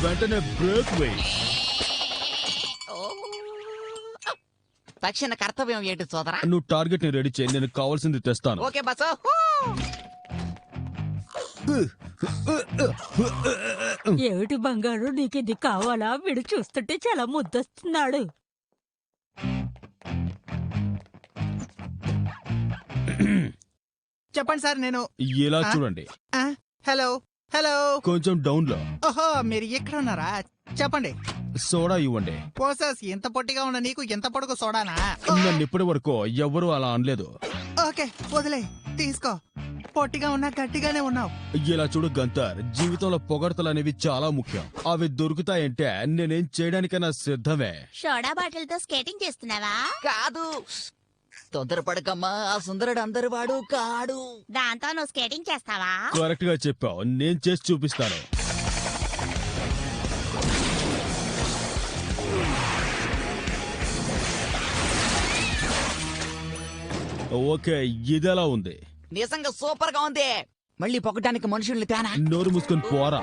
వెంటనే బ్రేక్ వేయి. తక్షణ కర్తవ్యం ఏంటి సోదరా? నువ్వు టార్గెట్ ని రెడీ చేయి, నేను కావాల్సింది తెస్తాను. Okay bus. ఏమిటి బంగారు, నీకు ఇది కావాలా? వీడు చూస్తుంటే చాలా ముద్దొస్తున్నాడు. చెప్పండి సార్. నేను ఇలా చూడండి, హలో హలో. కొంచెం డౌన్ లో. ఓహో, మీరు ఎక్కడ ఉన్నారా? చెప్పండి. సోడా ఇవ్వండి. పోసస్, ఎంత పొట్టిగా ఉన్న నీకు ఎంత పొడుగు సోడానా? నన్ను ఇప్పటి వరకు ఎవ్వరూ అలా అనలేదు. ఓకే, వదిలే, తీసుకో. పొట్టిగా ఉన్నా గట్టిగానే ఉన్నావు. ఇలా చూడు గంతర్, జీవితంలో పొగడతలు అనేవి చాలా ముఖ్యం. అవి దొరుకుతాయంటే నేనేం చేయడానికైనా సిద్ధమే. సోడా బాటిల్ తో స్కేటింగ్ చేస్తున్నావా? కాదు, తొందరపడకమ్మా, ఆ సుందరుడు అందరి వాడు కాడు. దాంతో నువ్వు స్కేటింగ్ చేస్తావా? కరెక్ట్ గా చెప్పావు, నేను చేసి చూపిస్తాను. ఓకే, ఇదెలా ఉంది? నిజంగా సూపర్ గా ఉంది. మళ్ళీ పొగటానికి మనుషుల్ని తేనా? నోరు మూసుకొని పోరా.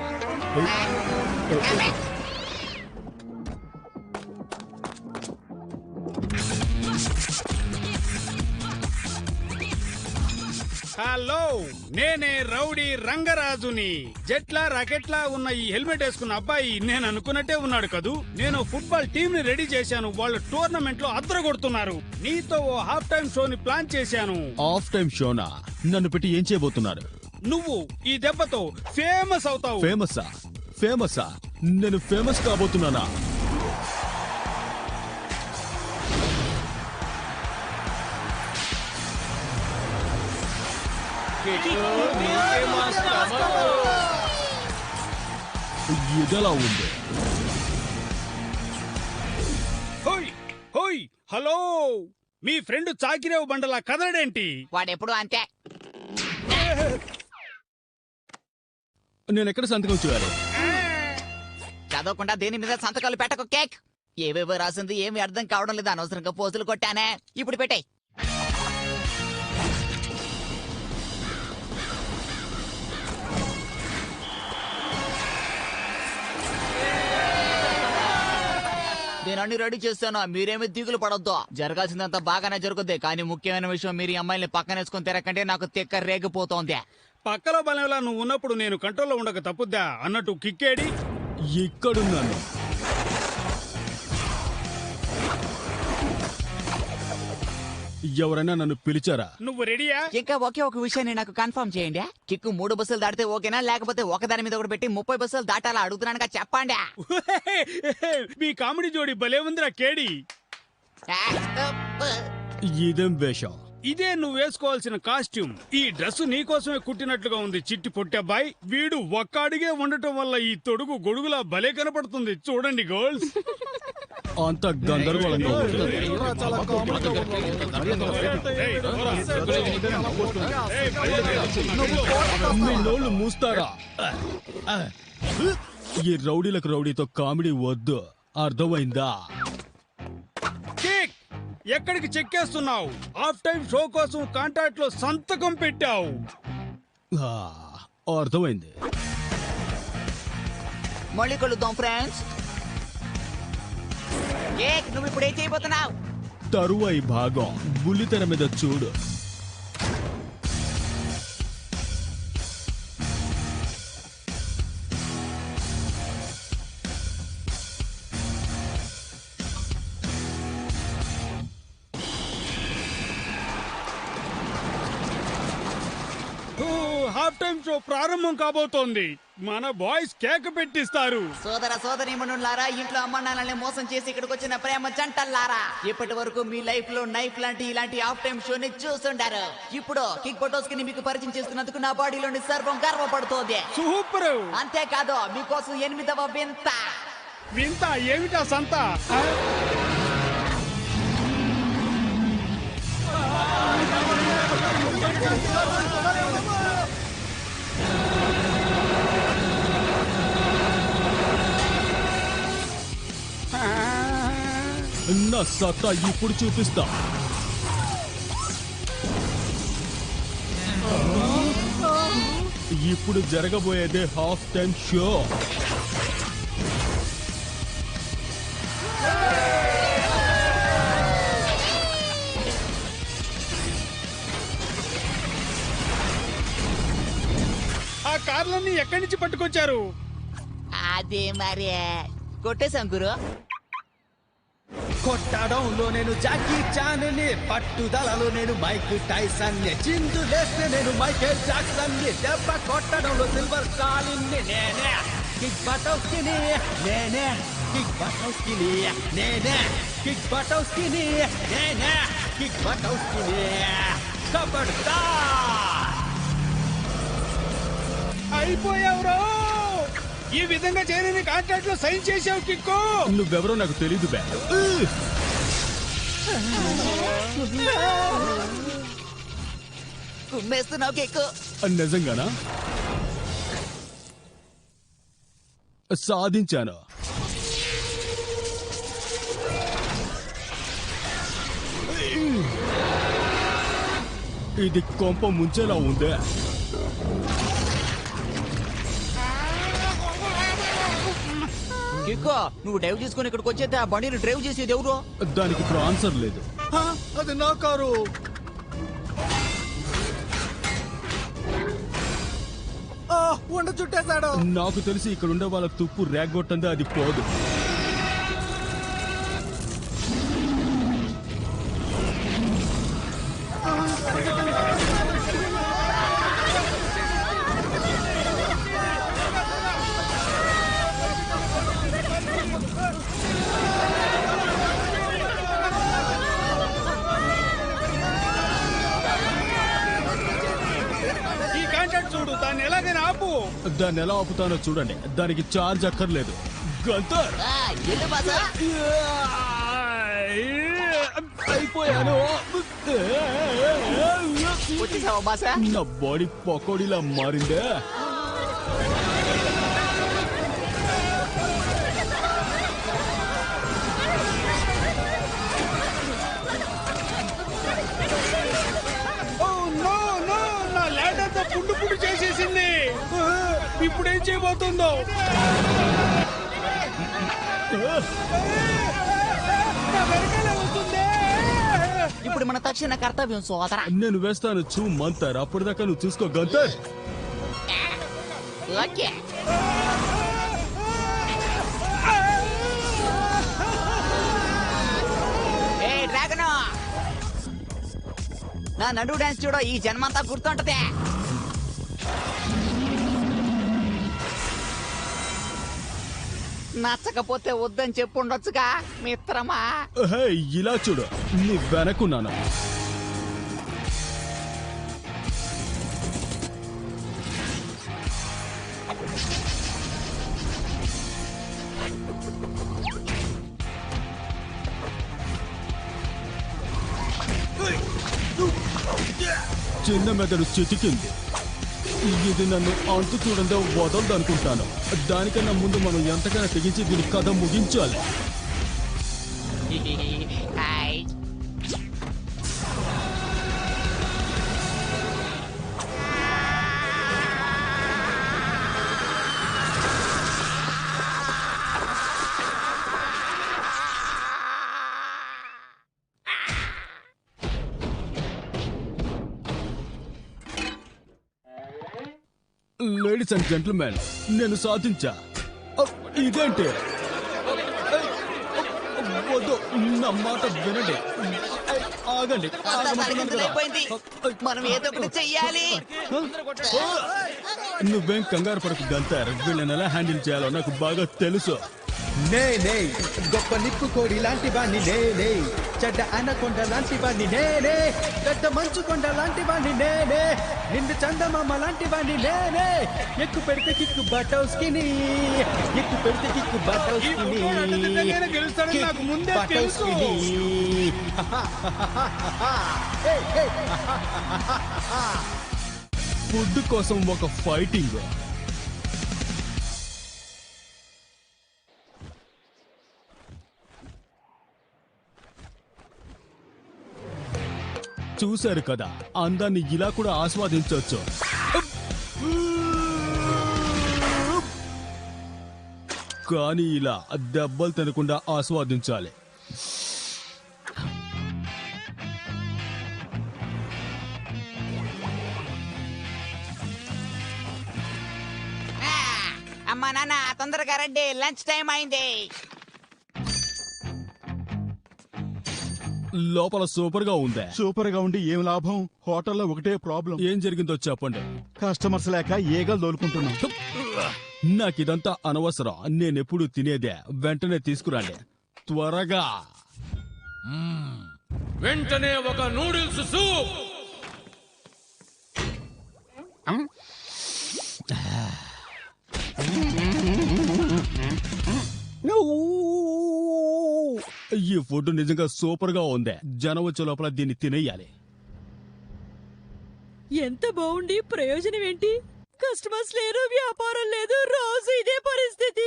హలో, నేనే రౌడీ రంగరాజుని. జెట్లా రాకెట్లా ఉన్న ఈ హెల్మెట్ వేసుకున్న అబ్బాయి నేను అనుకున్నట్టే ఉన్నాడు కదూ. నేను ఫుట్బాల్ టీం ని రెడీ చేశాను. వాళ్ళు టోర్నమెంట్ లో అద్దరగొడుతున్నారు. నీతో ఓ హాఫ్ టైం షోని ప్లాన్ చేశాను. హాఫ్ టైం షోనా? నన్ను పెట్టి ఏం చేయబోతున్నారు? నువ్వు ఈ దెబ్బతో ఫేమస్ అవుతావు. ఫేమసా? ఫేమసా? నేను ఫేమస్ కాబోతున్నానా? ఇదెలా ఉంది? హోయ్ హోయ్, హలో, మీ ఫ్రెండ్ చాకిరేవు బండలా కదలడేంటి? వాడెప్పుడు అంతే. నేను ఎక్కడ సంతకం చేయాలి? చదవకుండా దేని మీద సంతకాలు పెట్టకు. కేక్ ఏవేవో రాసింది ఏమి అర్థం కావడం లేదు. అనవసరంగా పోజులు కొట్టానే. ఇప్పుడు పెట్టే. నేను అన్ని రెడీ చేస్తాను. మీరేమీ దిగులు పడొద్దు. జరగాల్సిందంతా బాగానే జరుగుద్ది. కానీ ముఖ్యమైన విషయం, మీరు ఈ అమ్మాయిని పక్కనేసుకుని తిరగకంటే నాకు తిక్క రేగిపోతోంది. పక్కలో బలంలా నువ్వు ఉన్నప్పుడు నేను కంట్రోల్లో ఉండక తప్పుద్దా అన్నట్టు కిక్కేడి. ఇక్కడున్నాను. ఎవరైనా నన్ను పిలిచారా? నువ్వు రెడీయా? ఇంకా ఒకే ఒక విషయాన్ని నాకు కన్ఫర్మ్ చేయండి. కిక్కు 3 బస్సులు దాటితే ఓకేనా, లేకపోతే ఒకదాని మీద ఒకటి పెట్టి 30 బస్సులు దాటాలా అడుగుతున్నానుగా, చెప్పండి. మీ కామెడీ జోడి భలే ఉందిరా కేడి. ఇదేం వేషం? ఇదే నువ్వు వేసుకోవాల్సిన కాస్ట్యూమ్. ఈ డ్రెస్ నీకోసమే కుట్టినట్లుగా ఉంది చిట్టి పొట్టబ్బాయి. వీడు ఒక్క అడిగే ఉండటం వల్ల ఈ తొడుగు గొడుగులా భలే కనపడుతుంది. చూడండి గర్ల్స్. అంత గందరగోళంగా ఉంది. మీ నోళ్ళు మూస్తారా? ఈ రౌడీలకు రౌడీతో కామెడీ వద్దు, అర్థమైందా? కేక్, ఎక్కడికి చెక్కేస్తున్నావు? హాఫ్ టైం షో కోసం కాంట్రాక్ట్ లో సంతకం పెట్టావు. అర్థమైంది. మళ్ళీ కలుద్దాం ఫ్రెండ్స్. కేక్, నువ్వు ఇప్పుడు ఏం చేయబోతున్నావు? తరువాయి భాగం బుల్లితెర మీద చూడు. హాఫ్ టైం షో ప్రారంభం కాబోతోంది. మన బాయ్స్ కేక్ పెట్టిస్తారు. సోదర సోదరీమణులారా, ఇంట్లో అమ్మానాన్నల్ని మోసం చేసి ఇక్కడికి వచ్చిన ప్రేమ జంటల్లారా, ఇప్పటి వరకు మీ లైఫ్ లో నైఫ్ లాంటి ఇలాంటి హాఫ్ టైం షోని చూస్తుంటారు. ఇప్పుడు కిక్ బొటోస్ కి మీకు పరిచయం చేస్తున్నందుకు నా బాడీలోని సర్వం గర్వపడుతోంది. సూపర్. అంతేకాదు, మీకోసం 8వ వింత. వింత ఏమిటా సంత? నా సత్తా ఇప్పుడు చూపిస్తా. ఇప్పుడు జరగబోయేదే హాఫ్ టైం షో. ఇవన్నీ ఎక్కడి నుంచి పట్టుకొచ్చారు? అదే మరి కొట్టేశాం గురు. కొట్టడంలో నేను జాకీ చాన్ ని, పట్టుదలలో నేను మైక్ టైసన్ ని, చిందులేస్తే నేను మైకేల్ జాక్సన్ ని, దెబ్బ కొట్టడంలో సిల్వర్ స్టాలిన్ ని నేనే, కిక్ బటౌస్కి నేనే, కిక్ బటౌస్కి నేనే, కిక్ బటౌస్కి నేనే, కిక్ బటౌస్కి ఖబర్దార్. అయిపోయావురో. ఈ విధంగా చేయని కాంట్రాక్ట్ లో సైన్ చేసావు కిక్కు. నువ్వెవరో నాకు తెలీదు బే. కుమ్మేస్తున్నావు కేకు. నిజంగానా? సాధించాను. ఇది కొంప ముంచేలా ఉందే. కిక్కు నువ్వు డ్రైవ్ చేసుకుని ఇక్కడికి వచ్చేస్తే ఆ బండిని డ్రైవ్ చేసేది ఎవరు? దానికి ఇప్పుడు ఆన్సర్ లేదు. అది నా కారు. ఉండ చుట్టేశాడు. నాకు తెలిసి ఇక్కడ ఉండే వాళ్ళ తుప్పు రేగొట్టందే అది పోదు. ఈ కాంట్రాక్ట్ చూడు, దాన్ని ఎలాగైనా ఆపు. దాన్ని ఎలా ఆపుతానో చూడండి. దానికి చార్జ్ అక్కర్లేదు. గంతర్ ఎల్లు బాసా. అయిపోయాను. వచ్చేసావా బాసా? నా బాడీ పకోడీలా మారిందే. ఓ నో నో, నా ల్యాండర్ తో పుండు పుండు చేసేసింది. ఇప్పుడేం చేయబోతుందో? నా వెనకాలే వస్తుందే. ఇప్పుడు మన తక్షణ కర్తవ్యం సోదరా. నేను వేస్తాను చూ మంతర్. అప్పటిదాకా నువ్వు చూసుకో గంతర్. ఓకే. ఏ డ్రాగన్, నా నడు డాన్స్ చూడ ఈ జన్మంతా గుర్తుంటదే. నచ్చకపోతే వద్దని చెప్పుండొచ్చుగా మిత్రమా. హే, ఇలా చూడు, నీ వెనకున్నాను. చిన్న మెదడు చితికింది. ఇది నన్ను అంతు చూడంతో వదలదనుకుంటాను. దానికన్నా ముందు మనం ఎంతకైనా తెగించి దీని కథ ముగించాలి. హాయ్. లేడీస్ అండ్ జెంటిల్మెన్, నేను సాధించా. ఇదేంటి? వద్దు, నా మాట వినండి. ఆగండి. అంతా తలకిందులైపోయింది. మనం ఏదో ఒకటి చెయ్యాలి. నువ్వేం కంగారు పడకు గంతర్. వీళ్ళని ఎలా హ్యాండిల్ చేయాలో నాకు బాగా తెలుసు. నేనే గొప్ప నిప్పు కోడి లాంటి వాణ్ణి, నేనే చెడ్డ అనకొండ లాంటి వాణ్ణి, నేనే పెద్ద మంచు కొండ లాంటి వాణ్ణి, నేనే నిండు చందమామ లాంటి వాణ్ణి, నేనే ఎక్కు పెడితే కిక్కు బటౌస్కిని, ఎక్కు పెడితే కిక్కు ఈ ఫుట్బాల్ ఆట నిజంగానే గెలుస్తాడని నాకు ముందే తెలుసు. ఫుడ్ కోసం ఒక ఫైటింగ్. చూశారు కదా, అందాన్ని ఇలా కూడా ఆస్వాదించవచ్చు. కానీ ఇలా దెబ్బలు తినకుండా ఆస్వాదించాలి. తొందరగా రండి, లంచ్ టైం అయింది. లోపల సూపర్ గా ఉందే. సూపర్ గా ఉండి ఏం లాభం? హోటల్లో ఒకటే ప్రాబ్లం. ఏం జరిగిందో చెప్పండి. కస్టమర్స్ లేక ఈగలు దోలుకుంటున్నాం. నాకిదంతా అనవసరం. నేనెప్పుడు తినేదే. వెంటనే తీసుకురండి త్వరగా. వెంటనే ఒక నూడిల్స్ సూప్. ఈ ఫుడ్ నిజంగా సూపర్ గా ఉందే. జనం వచ్చే లోపల దీన్ని తినేయాలి. ఎంత బాగుండి ప్రయోజనం ఏంటి? కస్టమర్స్ లేరు, వ్యాపారం లేదు, రోజు ఇదే పరిస్థితి.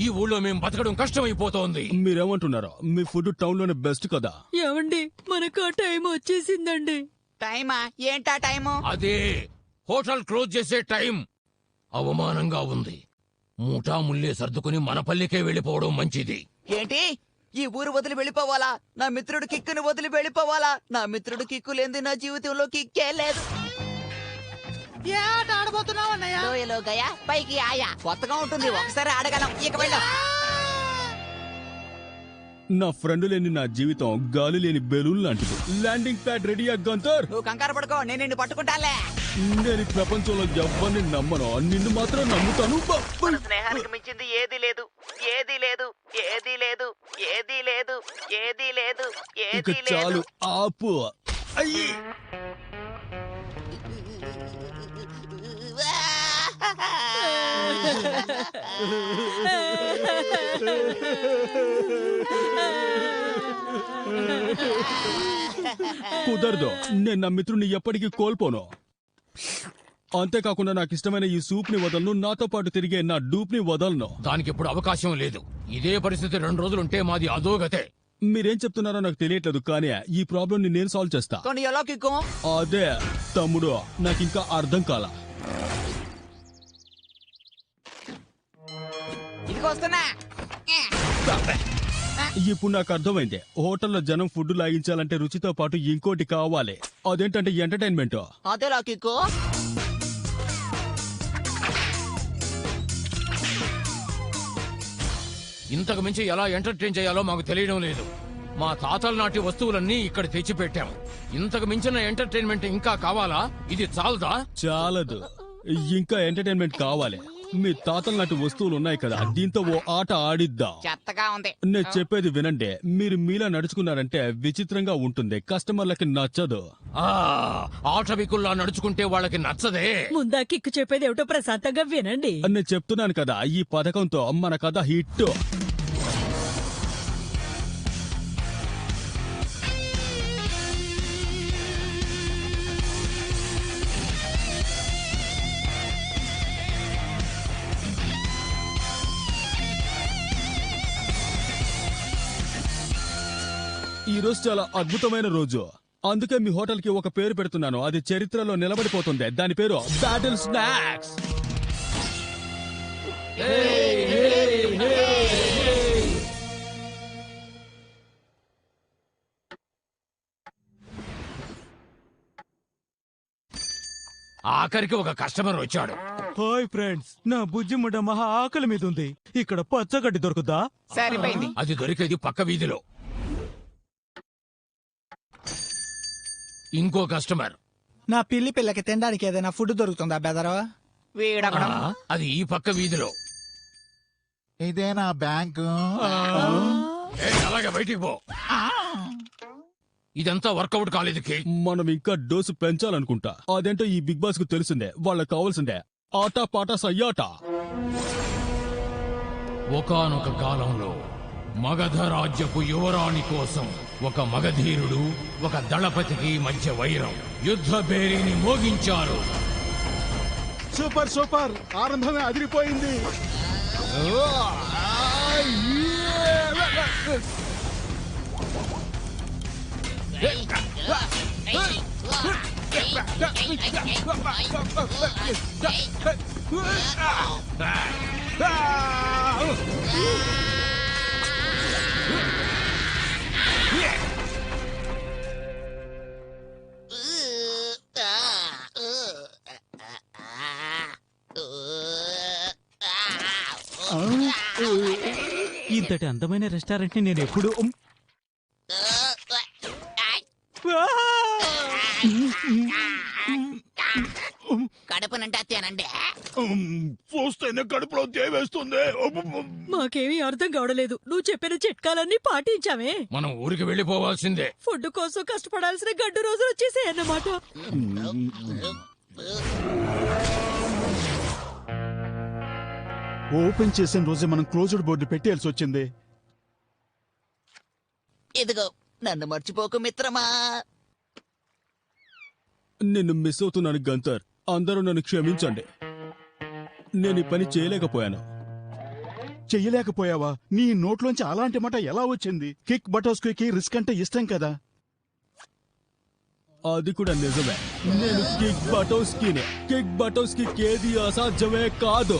ఈ ఊళ్ళో మేము బతకడం కష్టమైపోతోంది. మీరేమంటున్నారో? మీ ఫుడ్ టౌన్ లోనే బెస్ట్ కదా. ఏమండి, మనకు ఆ టైం వచ్చేసిందండి. టైమా? ఏంటా టైము? అదే హోటల్ క్లోజ్ చేసే టైం. అవమానంగా ఉంది. మూటా ముల్లే సర్దుకుని మన పల్లికే వెళ్ళిపోవడం మంచిది. ఏంటి? ఈ ఊరు వదిలి వెళ్ళిపోవాలా? నా మిత్రుడు కిక్కుని వదిలి వెళ్ళిపోవాలా? నా మిత్రుడు కిక్కు లేని నా జీవితంలో కిక్కే లేదు. ఏ ఆట ఆడబోతున్నావు అన్నయ్య? లోయలో గయా, పైకి ఆయా. కొత్తగా ఉంటుంది, ఒకసారి ఆడగలం. ఇక వెళ్ళు. నా ఫ్రెండ్ లేని నా జీవితం గాలి లేని బెలూన్ లాంటిది. ల్యాండింగ్ ప్యాడ్ రెడీయా గంతర్? నువ్వు కంగారు పడుకో, నేను నిన్ను పట్టుకుంటాలే. నేను ఈ ప్రపంచంలో ఎవ్వరిని నమ్మను. నిన్ను మాత్రం నమ్ముతాను. మన స్నేహానికి మించింది ఏది లేదు, ఏది లేదు, ఏది లేదు, ఏది లేదు, ఏది లేదు, ఇక ఏది చాలు, లేదు. ఆపు. అయ్యి కుదరదు. నేను నా మిత్రుని ఎప్పటికీ కోల్పోను. అంతేకాకుండా నాకు ఇష్టమైన ఈ సూప్ ని వదలను. నాతో పాటు తిరిగే నా డూప్ ని వదలను. దానికి ఇప్పుడు అవకాశం లేదు. ఇదే పరిస్థితి 2 రోజులుంటే మాది అదోగతే. మీరేం చెప్తున్నారో నాకు తెలియట్లేదు, కానీ ఈ ప్రాబ్లం ని నేను సాల్వ్ చేస్తా. కొన్ని ఎలా కిక్కు? అదే తమ్ముడు, నాకింకా అర్థం కాల. ఇదిగో వస్తున్నా. ఇప్పుడు నాకు అర్థమైంది. హోటల్లో జనం ఫుడ్ లాగించాలంటే రుచితో పాటు ఇంకోటి కావాలి. అదేంటంటే ఎంటర్టైన్మెంట్. అదేలా కిక్కు? ఇంతకు మించి ఎలా ఎంటర్టైన్ చేయాలో మాకు తెలియడం లేదు. మా తాతల నాటి వస్తువులన్నీ ఇక్కడ తెచ్చిపెట్టాం. ఇంతకు మించిన ఎంటర్టైన్మెంట్ ఇంకా కావాలా? ఇది చాలదా? చాలదు, ఇంకా ఎంటర్టైన్మెంట్ కావాలి. మీ తాతల నాటి వస్తువులు ఉన్నాయి కదా, దీంతో ఓ ఆట ఆడిద్దాం. చెత్తగా ఉంది. నేను చెప్పేది వినండి. మీరు మీలా నడుచుకున్నారంటే విచిత్రంగా ఉంటుంది. కస్టమర్లకి నచ్చదు. ఆటవికుల్లా నడుచుకుంటే వాళ్ళకి నచ్చదే. ముందా కిక్కు చెప్పేది ఏమిటో ప్రశాంతంగా వినండి. నేను చెప్తున్నాను కదా, ఈ పథకంతో మన కథ హిట్. ఈ రోజు చాలా అద్భుతమైన రోజు. అందుకే మీ హోటల్ కి ఒక పేరు పెడుతున్నాను. అది చరిత్రలో నిలబడిపోతుంది. దాని పేరు బ్యాటిల్ స్నాక్స్. ఆఖరికి ఒక కస్టమర్ వచ్చాడు. హాయ్ ఫ్రెండ్స్, నా బుజ్జి ముడ్డ మహా ఆకలి మీద ఉంది. ఇక్కడ పచ్చగడ్డి దొరుకుతా? సరిపోయింది. అది దొరికేది పక్క వీధిలో. ఇంకో కస్టమర్. నా పిల్లి పిల్లకి తినడానికి ఏదైనా ఫుడ్ దొరుకుతుందా బెదరో? వీడక్కడ. అది ఈ పక్క వీధిలో. ఇదే నా బ్యాంకు. అలాగే బయటికి పో. ఇదంతా వర్కౌట్ కాలేదు. మనం ఇంకా డోసు పెంచాలనుకుంటా. అదేంటో ఈ బిగ్ బాస్ కు తెలిసిందే. వాళ్ళకి కావాల్సిందే ఆటా పాట సయ్యాట. ఒకానొక కాలంలో మగధ రాజ్యపు యువరాణి కోసం ఒక మగధీరుడు ఒక దళపతికి మధ్య వైరం. యుద్ధ బేరీని మోగించారు. సూపర్ సూపర్, ఆరంభమే అదిరిపోయింది. ఇంతటి అందమైన రెస్టారెంట్ ని నేను ఎప్పుడు కడుపునంటే తినండి. చూస్తేనే కడుపులో తేవేస్తుంది. మాకేమీ అర్థం కావడలేదు. నువ్వు చెప్పిన చిట్కాలన్నీ పాటించామే. మనం ఊరికి వెళ్ళిపోవాల్సిందే. ఫుడ్ కోసం కష్టపడాల్సిన గడ్డు రోజులు వచ్చేసాయి అన్నమాట. ఓపెన్ చేసిన రోజే మనం క్లోజ్డ్ బోర్డు పెట్టేయాల్సి వచ్చింది. ఇదిగో నన్ను మర్చిపోకు మిత్రమా. నిన్ను మిస్ అవుతున్నాను గంతర్. అందరూ నన్ను క్షమించండి. నేను ఈ పని చేయలేకపోయాను. చెయ్యలేకపోయావా? నీ నోట్లోంచి అలాంటి మాట ఎలా వచ్చింది? కిక్ బటోస్కి రిస్క్ అంటే ఇష్టం కదా. అది కూడా నిజమే. నేను కిక్ బటోస్కి ఏది అసాధ్యమే కాదు.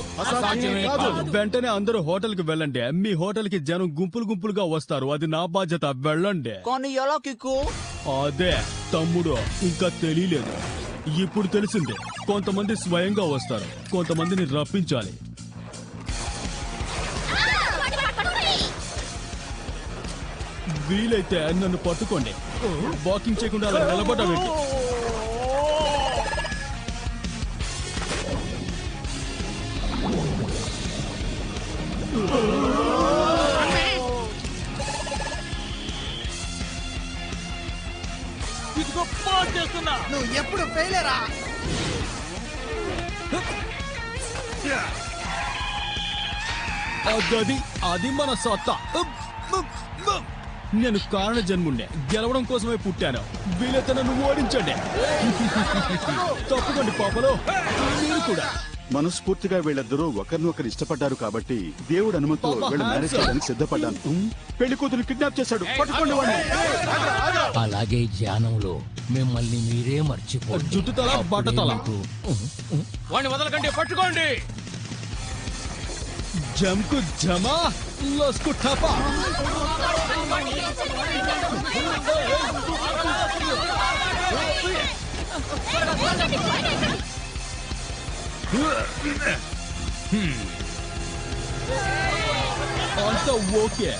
వెంటనే అందరూ హోటల్ కి వెళ్ళండి. మీ హోటల్ కి జనం గుంపులు గుంపులుగా వస్తారు. అది నా బాధ్యత. వెళ్ళండి. కానీ ఎలా కిక్కు? అదే తమ్ముడు, ఇంకా తెలియలేదు. ఇప్పుడు తెలిసిందే. కొంతమంది స్వయంగా వస్తారు, కొంతమందిని రప్పించాలి. వీలైతే నన్ను పట్టుకోండి. వాకింగ్ చేయకుండా అలా నిలబడ్డావేంటి? ఇదిగో పాస్ చేస్తున్నా. నువ్వు ఎప్పుడు ఫెయిలేరా? అది మన సత్తా. నేను కారణ జన్ముండే, గెలవడం కోసమే పుట్టాను. వీలైతే నన్ను ఓడించండి. తప్పుకోండి పాపలో. మీరు కూడా. మనస్ఫూర్తిగా వీళ్ళిద్దరూ ఒకరినొకరు ఇష్టపడ్డారు కాబట్టి దేవుడు అనుమతితో వీళ్ళు మ్యారేజ్ చేయడానికి సిద్ధపడ్డాను. పెళ్లి కూతురు కిడ్నాప్ చేశాడు. పట్టుకోండి వాడిని. అలాగే ధ్యానంలో మిమ్మల్ని మీరే మర్చిపోండి. జుట్టుతల బట్టతల. వాడిని వదలకండి, పట్టుకోండి. జంకు జమా లస్కు ఠపా. అంతా ఓకే.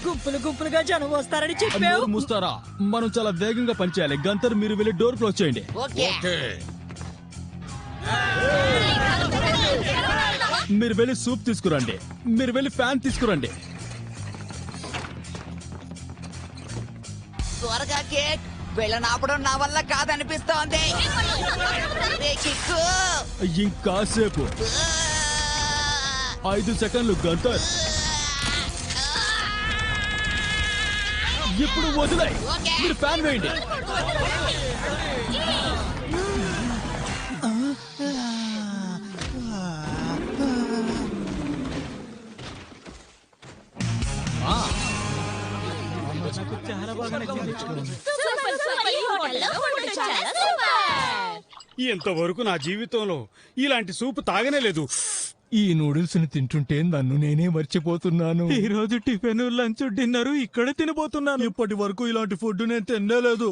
గుంపులు గుంపులుగా జనం వస్తారని చెప్పావు. ముస్తారా, మనం చాలా వేగంగా పనిచేయాలి. గంతర్, మీరు వెళ్ళి డోర్ క్లోజ్ చేయండి. మీరు వెళ్ళి సూప్ తీసుకురండి. మీరు వెళ్ళి ఫ్యాన్ తీసుకురండి. త్వరగా కేక్. వెళ్ళనాపడం నా వల్ల కాదనిపిస్తోంది. ఇంకాసేపు. 5 సెకండ్లు గంతర్. ఇప్పుడు వదిలాయి. మీరు ఫ్యాన్ వేయండి. చాలా బాగా నచ్చింది. ఇంతవరకు నా జీవితంలో ఇలాంటి సూప్ తాగనే లేదు. ఈ నూడిల్స్ ని తింటుంటే నన్ను నేనే మర్చిపోతున్నాను. ఈ రోజు టిఫిన్, లంచ్, డిన్నర్ ఇక్కడ తినబోతున్నాను. ఇప్పటి వరకు ఇలాంటి ఫుడ్ నేను తినలేదు.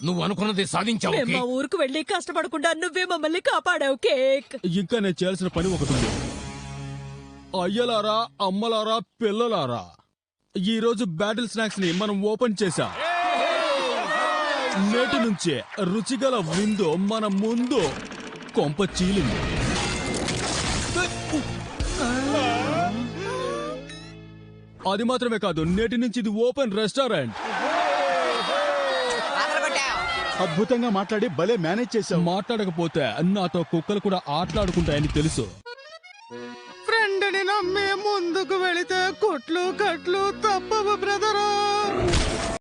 నువ్వు అనుకున్నది సాధించావు. మేము మా ఊరుకు వెళ్ళి కష్టపడకుండా నువ్వే మమ్మల్ని కాపాడావు కేక్. ఇంకా నేను చేయాల్సిన పని ఒకటి ఉంది. అయ్యలారా, అమ్మలారా, పిల్లలారా, ఈ రోజు బ్యాటిల్ స్నాక్స్ ని మనం ఓపెన్ చేశాం. నేటి నుంచే రుచిగల విందు మన ముందు కొంప చీలింది. అది మాత్రమే కాదు, నేటి నుంచి ఇది ఓపెన్ రెస్టారెంట్. అద్భుతంగా మాట్లాడి భలే మేనేజ్ చేశావు. మాట్లాడకపోతే నాతో కుక్కలు కూడా ఆటలాడుకుంటాయని తెలుసు. ఫ్రెండ్ని నమ్మి ముందుకు వెళితే కొట్లు కట్లు తప్పవు బ్రదరు.